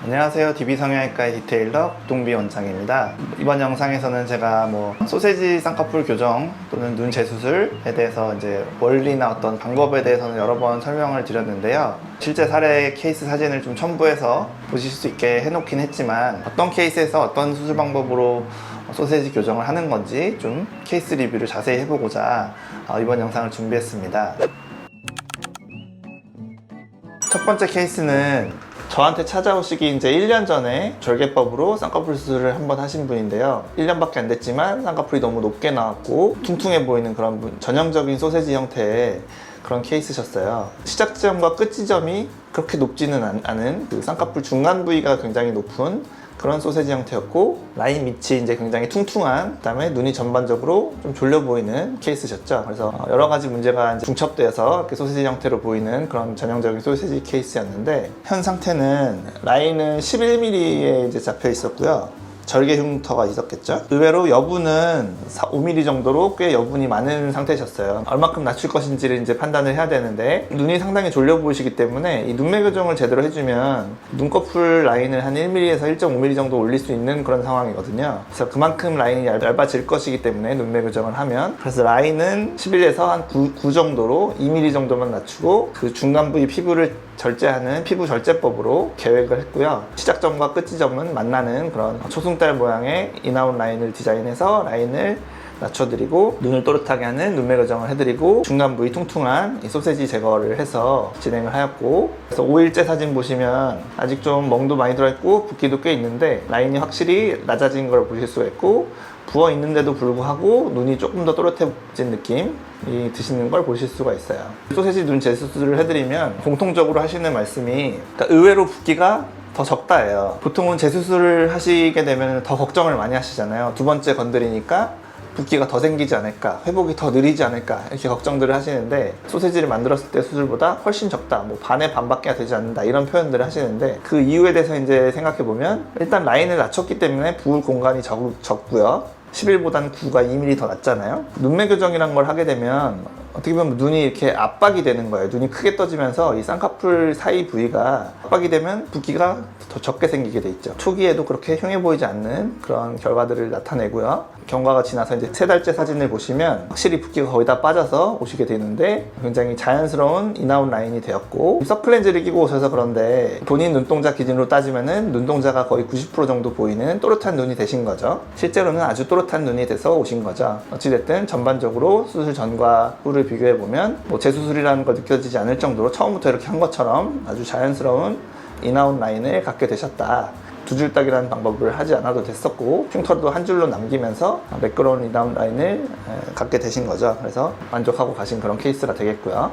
안녕하세요. DB성형외과의 디테일러 국동비 원장입니다. 이번 영상에서는 제가 소세지 쌍꺼풀 교정 또는 눈 재수술에 대해서 이제 원리나 어떤 방법에 대해서는 여러 번 설명을 드렸는데요. 실제 사례 케이스 사진을 좀 첨부해서 보실 수 있게 해놓긴 했지만 어떤 케이스에서 어떤 수술 방법으로 소세지 교정을 하는 건지 좀 케이스 리뷰를 자세히 해보고자 이번 영상을 준비했습니다. 첫 번째 케이스는 저한테 찾아오시기 이제 1년 전에 절개법으로 쌍꺼풀 수술을 한번 하신 분인데요. 1년밖에 안 됐지만 쌍꺼풀이 너무 높게 나왔고 퉁퉁해 보이는 그런 전형적인 소세지 형태의 그런 케이스셨어요. 시작 지점과 끝 지점이 그렇게 높지는 않은 그 쌍꺼풀 중간 부위가 굉장히 높은 그런 소세지 형태였고, 라인 밑이 이제 굉장히 퉁퉁한, 그다음에 눈이 전반적으로 좀 졸려 보이는 케이스셨죠. 그래서 여러 가지 문제가 이제 중첩돼서 이렇게 소세지 형태로 보이는 그런 전형적인 소세지 케이스였는데, 현 상태는 라인은 11mm에 이제 잡혀 있었고요. 절개 흉터가 있었겠죠. 의외로 여분은 5mm 정도로 꽤 여분이 많은 상태셨어요. 얼마큼 낮출 것인지를 이제 판단을 해야 되는데, 눈이 상당히 졸려 보이시기 때문에 이 눈매 교정을 제대로 해주면 눈꺼풀 라인을 한 1mm에서 1.5mm 정도 올릴 수 있는 그런 상황이거든요. 그래서 그만큼 라인이 얇아질 것이기 때문에 눈매 교정을 하면, 그래서 라인은 11에서 한 9 정도로 2mm 정도만 낮추고 그 중간 부위 피부를 절제하는 피부 절제법으로 계획을 했고요. 시작점과 끝 지점은 만나는 그런 초승달 모양의 인아웃 라인을 디자인해서 라인을 낮춰드리고 눈을 또렷하게 하는 눈매 교정을 해드리고 중간 부위 퉁퉁한 이 소세지 제거를 해서 진행을 하였고, 그래서 5일째 사진 보시면 아직 좀 멍도 많이 들어있고 붓기도 꽤 있는데 라인이 확실히 낮아진 걸 보실 수가 있고, 부어 있는데도 불구하고 눈이 조금 더 또렷해진 느낌이 드시는 걸 보실 수가 있어요. 소세지 눈 재수술을 해드리면 공통적으로 하시는 말씀이, 그러니까 의외로 붓기가 더 적다예요. 보통은 재수술을 하시게 되면 더 걱정을 많이 하시잖아요. 두 번째 건드리니까 붓기가 더 생기지 않을까, 회복이 더 느리지 않을까, 이렇게 걱정들을 하시는데, 소세지를 만들었을 때 수술보다 훨씬 적다, 반의 반밖에 되지 않는다, 이런 표현들을 하시는데, 그 이유에 대해서 이제 생각해 보면, 일단 라인을 낮췄기 때문에 부을 공간이 적고요. 11보다는 9가 2mm 더 낮잖아요. 눈매 교정이란 걸 하게 되면 어떻게 보면 눈이 이렇게 압박이 되는 거예요. 눈이 크게 떠지면서 이 쌍꺼풀 사이 부위가 압박이 되면 붓기가 더 적게 생기게 돼 있죠. 초기에도 그렇게 흉해 보이지 않는 그런 결과들을 나타내고요. 경과가 지나서 이제 3달째 사진을 보시면 확실히 붓기가 거의 다 빠져서 오시게 되는데, 굉장히 자연스러운 인아웃 라인이 되었고, 서플렌즈를 끼고 오셔서 그런데 본인 눈동자 기준으로 따지면은 눈동자가 거의 90% 정도 보이는 또렷한 눈이 되신 거죠. 실제로는 아주 또렷한 눈이 돼서 오신 거죠. 어찌됐든 전반적으로 수술 전과 후를 비교해보면 재수술이라는 걸 느껴지지 않을 정도로 처음부터 이렇게 한 것처럼 아주 자연스러운 인아웃 라인을 갖게 되셨다. 두 줄 딱이라는 방법을 하지 않아도 됐었고, 흉터도 한 줄로 남기면서 매끄러운 인아웃 라인을 갖게 되신 거죠. 그래서 만족하고 가신 그런 케이스가 되겠고요.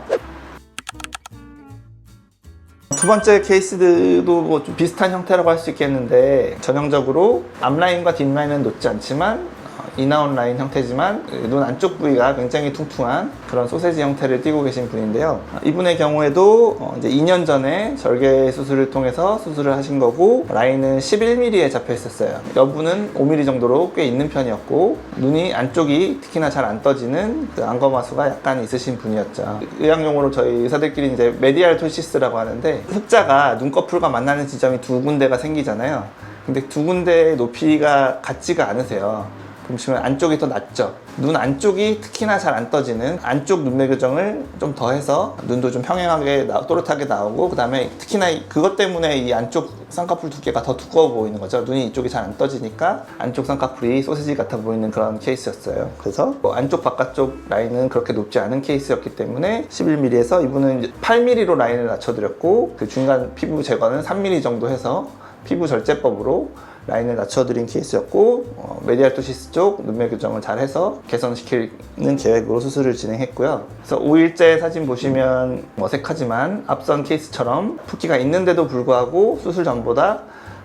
두 번째 케이스도 좀 비슷한 형태라고 할 수 있겠는데, 전형적으로 앞라인과 뒷라인은 높지 않지만 인아웃 라인 형태지만 눈 안쪽 부위가 굉장히 퉁퉁한 그런 소세지 형태를 띠고 계신 분인데요. 이분의 경우에도 이제 2년 전에 절개 수술을 통해서 수술을 하신 거고, 라인은 11mm에 잡혀 있었어요. 여분은 5mm 정도로 꽤 있는 편이었고, 눈이 안쪽이 특히나 잘 안 떠지는 그 안검하수가 약간 있으신 분이었죠. 의학용어로 저희 의사들끼리 이제 메디알 토시스라고 하는데, 흑자가 눈꺼풀과 만나는 지점이 두 군데가 생기잖아요. 근데 두 군데의 높이가 같지가 않으세요. 보시면 안쪽이 더 낮죠. 눈 안쪽이 특히나 잘 안 떠지는 안쪽 눈매 교정을 좀 더 해서 눈도 좀 평행하게 또렷하게 나오고, 그 다음에 특히나 그것 때문에 이 안쪽 쌍꺼풀 두께가 더 두꺼워 보이는 거죠. 눈이 이쪽이 잘 안 떠지니까 안쪽 쌍꺼풀이 소세지 같아 보이는 그런 케이스였어요. 그래서 안쪽 바깥쪽 라인은 그렇게 높지 않은 케이스였기 때문에 11mm에서 이분은 8mm로 라인을 낮춰드렸고, 그 중간 피부 제거는 3mm 정도 해서 피부 절제법으로 라인을 낮춰드린 케이스였고, 메디알 토시스 쪽 눈매 교정을 잘 해서 개선시키는 계획으로 수술을 진행했고요. 그래서 5일째 사진 보시면 어색하지만 앞선 케이스처럼 붓기가 있는데도 불구하고 수술 전보다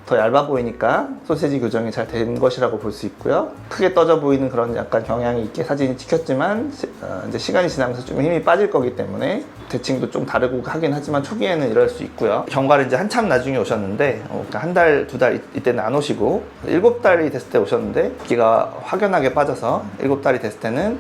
더 얇아 보이니까 소세지 교정이 잘 된 것이라고 볼 수 있고요. 크게 떠져 보이는 그런 약간 경향이 있게 사진이 찍혔지만 이제 시간이 지나면서 좀 힘이 빠질 거기 때문에 대칭도 좀 다르고 하긴 하지만 초기에는 이럴 수 있고요. 경과를 이제 한참 나중에 오셨는데, 그러니까 한 달, 두 달 이때는 안 오시고 7달이 됐을 때 오셨는데, 붓기가 확연하게 빠져서 7달이 됐을 때는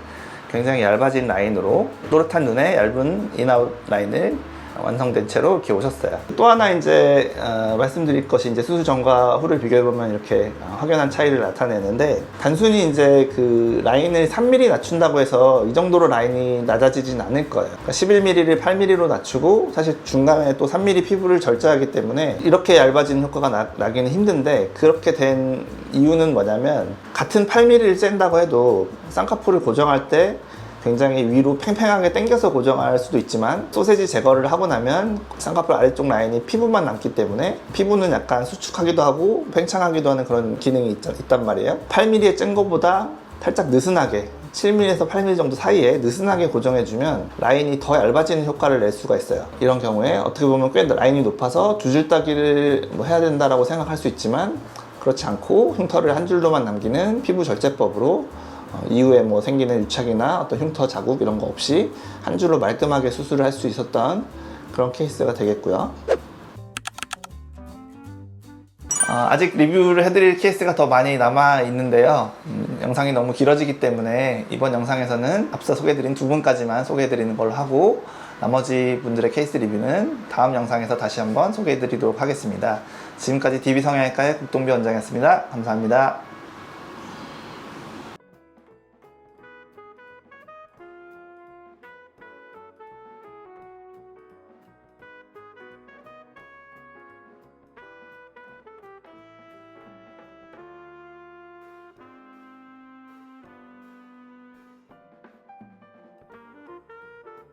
굉장히 얇아진 라인으로 또렷한 눈에 얇은 인아웃 라인을 완성된 채로 이렇게 오셨어요. 또 하나 이제 말씀드릴 것이 이제 수술 전과 후를 비교해보면 이렇게 확연한 차이를 나타내는데, 단순히 이제 그 라인을 3mm 낮춘다고 해서 이 정도로 라인이 낮아지진 않을 거예요. 그러니까 11mm를 8mm로 낮추고 사실 중간에 또 3mm 피부를 절제하기 때문에 이렇게 얇아지는 효과가 나기는 힘든데, 그렇게 된 이유는 뭐냐면, 같은 8mm를 짠다고 해도 쌍꺼풀을 고정할 때 굉장히 위로 팽팽하게 당겨서 고정할 수도 있지만, 소세지 제거를 하고 나면 쌍꺼풀 아래쪽 라인이 피부만 남기 때문에 피부는 약간 수축하기도 하고 팽창하기도 하는 그런 기능이 있단 말이에요. 8mm에 짠 거보다 살짝 느슨하게 7mm에서 8mm 정도 사이에 느슨하게 고정해주면 라인이 더 얇아지는 효과를 낼 수가 있어요. 이런 경우에 어떻게 보면 꽤 라인이 높아서 두 줄 따기를 뭐 해야 된다라고 생각할 수 있지만, 그렇지 않고 흉터를 한 줄로만 남기는 피부 절제법으로 이후에 뭐 생기는 유착이나 어떤 흉터 자국 이런 거 없이 한 줄로 말끔하게 수술을 할 수 있었던 그런 케이스가 되겠고요. 아직 리뷰를 해드릴 케이스가 더 많이 남아 있는데요. 영상이 너무 길어지기 때문에 이번 영상에서는 앞서 소개해드린 두 분까지만 소개해드리는 걸로 하고, 나머지 분들의 케이스 리뷰는 다음 영상에서 다시 한번 소개해드리도록 하겠습니다. 지금까지 DB성형외과의 국동비 원장이었습니다. 감사합니다.